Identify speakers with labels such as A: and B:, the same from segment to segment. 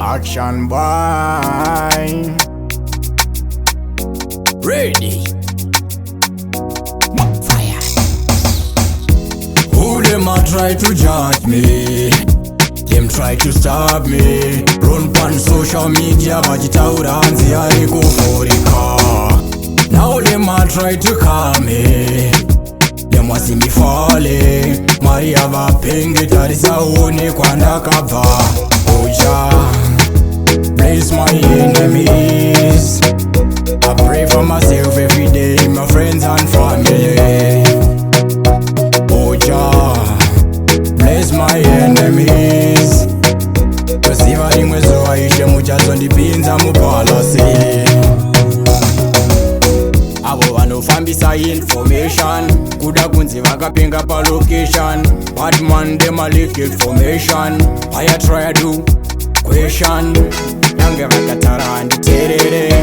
A: Action boy. Ready. Fire. Who them a try to judge me? Them try to stop me. Run pan social media vachitaura hanzi ari kufurika. Now them a try to call me. Them want see me falling. Maria vapenge tarisa one kwandakabva. Oja, bless my enemies. I pray for myself every day, my friends and family. Oja, bless my enemies. Kusiva rimwezo aishe muchazo ndipinza mupalasi. Abo vanofambisa information kuda kunzi vakapenga pa location. Bad man dem a leak information. I try to question. Yange vakatara nditerere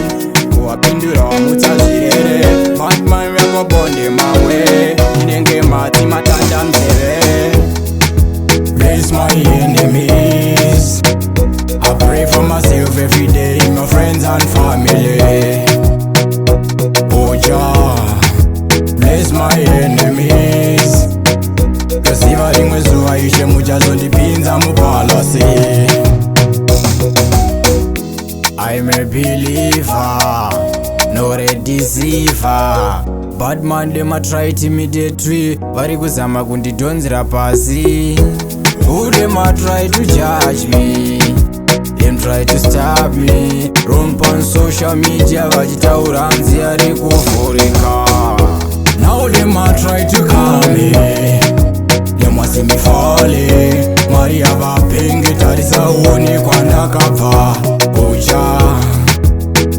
A: kuwapindura wamutsazvirere. Bad man vakabonde mawe inenge mati matanda mzeve. Bless my enemies. I pray for myself every day, my friends and family. Bless my enemies. Kusiva rimwezo aishe muchazo ndipinza mupalasi. I'm a believer, not a deceiver. Bad man dem a try to imitate me. Vari kuzama kundidonzera pasi. Who dem a try to judge me? Them try to stop me. Romp on social media vachitaura hanzi ari kufurika. Now them a try to call me. Them want see me falling. Maria vapenge tarisa one kwandakabva. Oja,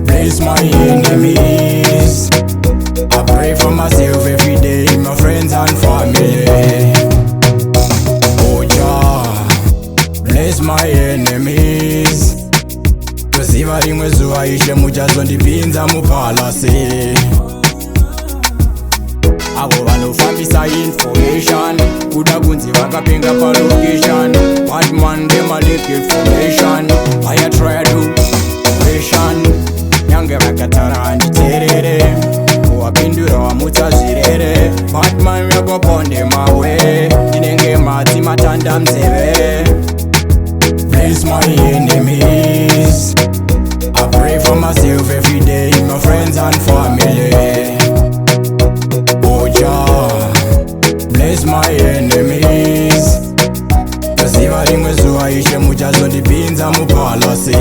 A: bless my enemies. I pray for myself every day, my friends and family. Oja, bless my enemies. Kusiva rimwezo aishe muchazo ndipinza mupalasi. Abo vanofambisa information kuda kunzi vakapenga pa location. Bad man dem a leak information. I try to question. Yange vakatara nditerere kuwapindura wamutsazvirere. Bad man vakabonde mawe inenge mati matanda mzeve. Bless my enemies. I pray for myself every day, my friends and family. Bless my enemies. Kusiva rimwezo aishe muchazo ndipinza mupalasi.